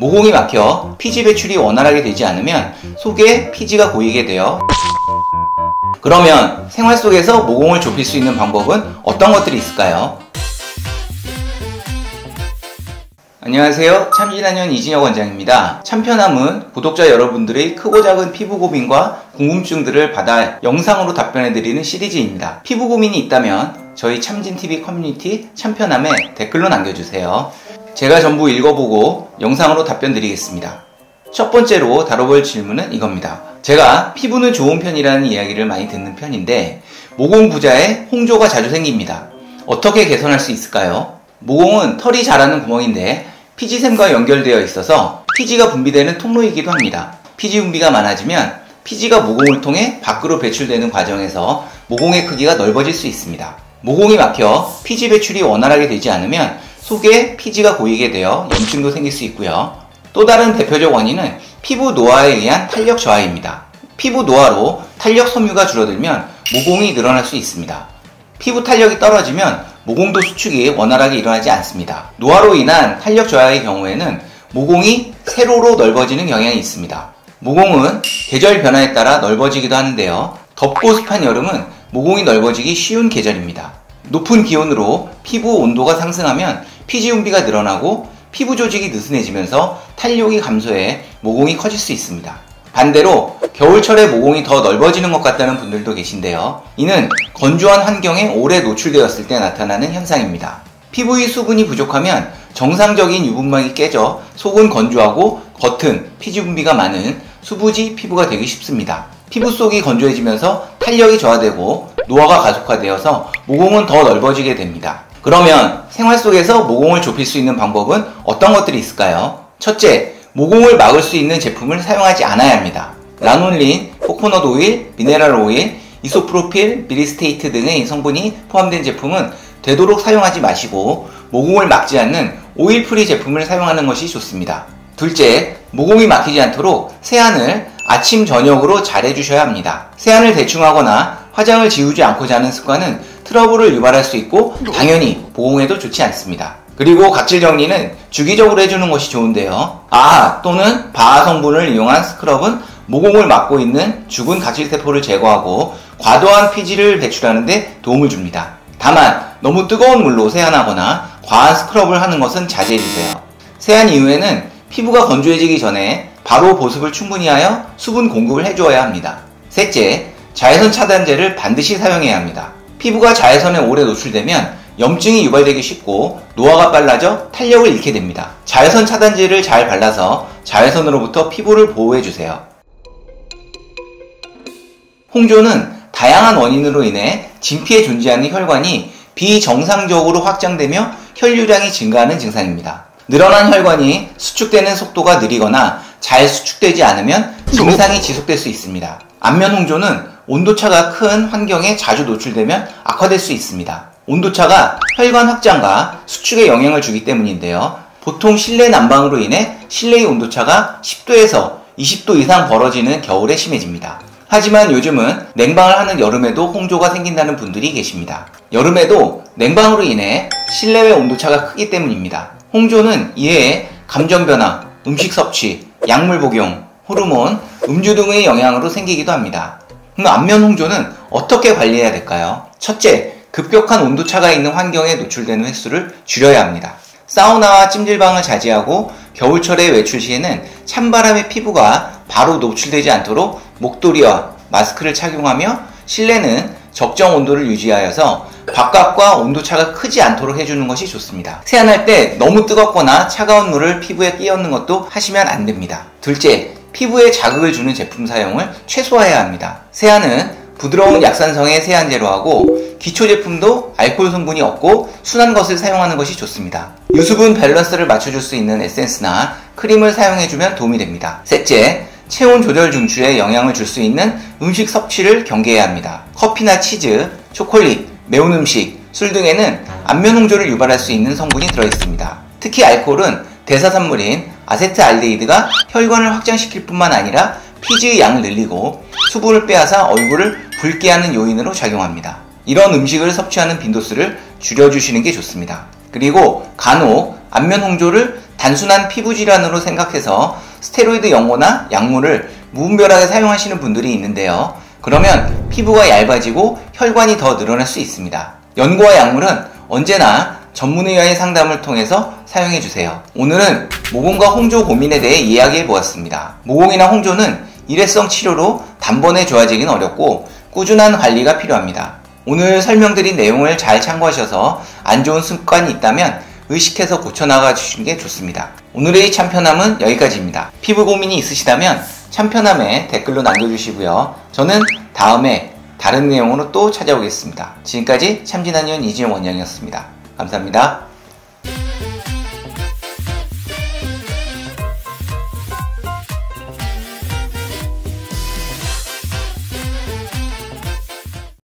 모공이 막혀 피지 배출이 원활하게 되지 않으면 속에 피지가 고이게 돼요. 그러면 생활 속에서 모공을 좁힐 수 있는 방법은 어떤 것들이 있을까요? 안녕하세요. 참진한의원 이진혁 원장입니다. 참편함은 구독자 여러분들의 크고 작은 피부 고민과 궁금증들을 받아 영상으로 답변해드리는 시리즈입니다. 피부 고민이 있다면 저희 참진TV 커뮤니티 참편함에 댓글로 남겨주세요. 제가 전부 읽어보고 영상으로 답변 드리겠습니다. 첫 번째로 다뤄볼 질문은 이겁니다. 제가 피부는 좋은 편이라는 이야기를 많이 듣는 편인데 모공 부자에 홍조가 자주 생깁니다. 어떻게 개선할 수 있을까요? 모공은 털이 자라는 구멍인데 피지샘과 연결되어 있어서 피지가 분비되는 통로이기도 합니다. 피지 분비가 많아지면 피지가 모공을 통해 밖으로 배출되는 과정에서 모공의 크기가 넓어질 수 있습니다. 모공이 막혀 피지 배출이 원활하게 되지 않으면 속에 피지가 고이게 되어 염증도 생길 수 있고요. 또 다른 대표적 원인은 피부 노화에 의한 탄력 저하입니다. 피부 노화로 탄력 섬유가 줄어들면 모공이 늘어날 수 있습니다. 피부 탄력이 떨어지면 모공도 수축이 원활하게 일어나지 않습니다. 노화로 인한 탄력 저하의 경우에는 모공이 세로로 넓어지는 경향이 있습니다. 모공은 계절 변화에 따라 넓어지기도 하는데요. 덥고 습한 여름은 모공이 넓어지기 쉬운 계절입니다. 높은 기온으로 피부 온도가 상승하면 피지 분비가 늘어나고 피부 조직이 느슨해지면서 탄력이 감소해 모공이 커질 수 있습니다. 반대로 겨울철에 모공이 더 넓어지는 것 같다는 분들도 계신데요. 이는 건조한 환경에 오래 노출되었을 때 나타나는 현상입니다. 피부의 수분이 부족하면 정상적인 유분막이 깨져 속은 건조하고 겉은 피지 분비가 많은 수부지 피부가 되기 쉽습니다. 피부 속이 건조해지면서 탄력이 저하되고 노화가 가속화되어서 모공은 더 넓어지게 됩니다. 그러면 생활 속에서 모공을 좁힐 수 있는 방법은 어떤 것들이 있을까요? 첫째, 모공을 막을 수 있는 제품을 사용하지 않아야 합니다. 라놀린, 코코넛 오일, 미네랄 오일, 이소프로필, 미리스테이트 등의 성분이 포함된 제품은 되도록 사용하지 마시고 모공을 막지 않는 오일 프리 제품을 사용하는 것이 좋습니다. 둘째, 모공이 막히지 않도록 세안을 아침, 저녁으로 잘 해주셔야 합니다. 세안을 대충 하거나 화장을 지우지 않고 자는 습관은 트러블을 유발할 수 있고 당연히 모공에도 좋지 않습니다. 그리고 각질 정리는 주기적으로 해주는 것이 좋은데요. 또는 바하 성분을 이용한 스크럽은 모공을 막고 있는 죽은 각질세포를 제거하고 과도한 피지를 배출하는 데 도움을 줍니다. 다만 너무 뜨거운 물로 세안하거나 과한 스크럽을 하는 것은 자제해주세요. 세안 이후에는 피부가 건조해지기 전에 바로 보습을 충분히 하여 수분 공급을 해주어야 합니다. 셋째, 자외선 차단제를 반드시 사용해야 합니다. 피부가 자외선에 오래 노출되면 염증이 유발되기 쉽고 노화가 빨라져 탄력을 잃게 됩니다. 자외선 차단제를 잘 발라서 자외선으로부터 피부를 보호해주세요. 홍조는 다양한 원인으로 인해 진피에 존재하는 혈관이 비정상적으로 확장되며 혈류량이 증가하는 증상입니다. 늘어난 혈관이 수축되는 속도가 느리거나 잘 수축되지 않으면 증상이 지속될 수 있습니다. 안면 홍조는 온도차가 큰 환경에 자주 노출되면 악화될 수 있습니다. 온도차가 혈관 확장과 수축에 영향을 주기 때문인데요. 보통 실내 난방으로 인해 실내의 온도차가 10도에서 20도 이상 벌어지는 겨울에 심해집니다. 하지만 요즘은 냉방을 하는 여름에도 홍조가 생긴다는 분들이 계십니다. 여름에도 냉방으로 인해 실내외 온도차가 크기 때문입니다. 홍조는 이외에 감정 변화, 음식 섭취, 약물 복용, 호르몬, 음주 등의 영향으로 생기기도 합니다. 그럼 안면 홍조는 어떻게 관리해야 될까요? 첫째, 급격한 온도차가 있는 환경에 노출되는 횟수를 줄여야 합니다. 사우나와 찜질방을 자제하고 겨울철에 외출 시에는 찬바람에 피부가 바로 노출되지 않도록 목도리와 마스크를 착용하며 실내는 적정 온도를 유지하여서 바깥과 온도차가 크지 않도록 해주는 것이 좋습니다. 세안할 때 너무 뜨겁거나 차가운 물을 피부에 끼얹는 것도 하시면 안 됩니다. 둘째, 피부에 자극을 주는 제품 사용을 최소화해야 합니다. 세안은 부드러운 약산성의 세안제로 하고 기초 제품도 알코올 성분이 없고 순한 것을 사용하는 것이 좋습니다. 유수분 밸런스를 맞춰줄 수 있는 에센스나 크림을 사용해주면 도움이 됩니다. 셋째, 체온 조절 중추에 영향을 줄 수 있는 음식 섭취를 경계해야 합니다. 커피나 치즈, 초콜릿, 매운 음식, 술 등에는 안면 홍조를 유발할 수 있는 성분이 들어있습니다. 특히 알코올은 대사산물인 아세트알데히드가 혈관을 확장시킬 뿐만 아니라 피지의 양을 늘리고 수분을 빼앗아 얼굴을 붉게 하는 요인으로 작용합니다. 이런 음식을 섭취하는 빈도수를 줄여주시는 게 좋습니다. 그리고 간혹 안면 홍조를 단순한 피부 질환으로 생각해서 스테로이드 연고나 약물을 무분별하게 사용하시는 분들이 있는데요. 그러면 피부가 얇아지고 혈관이 더 늘어날 수 있습니다. 연고와 약물은 언제나 전문의와의 상담을 통해서 사용해주세요. 오늘은 모공과 홍조 고민에 대해 이야기해 보았습니다. 모공이나 홍조는 일회성 치료로 단번에 좋아지긴 어렵고 꾸준한 관리가 필요합니다. 오늘 설명드린 내용을 잘 참고하셔서 안 좋은 습관이 있다면 의식해서 고쳐나가 주시는 게 좋습니다. 오늘의 참편함은 여기까지입니다. 피부 고민이 있으시다면 참편함에 댓글로 남겨주시고요. 저는 다음에 다른 내용으로 또 찾아오겠습니다. 지금까지 참진한의원 이진영 원장이었습니다. 감사합니다.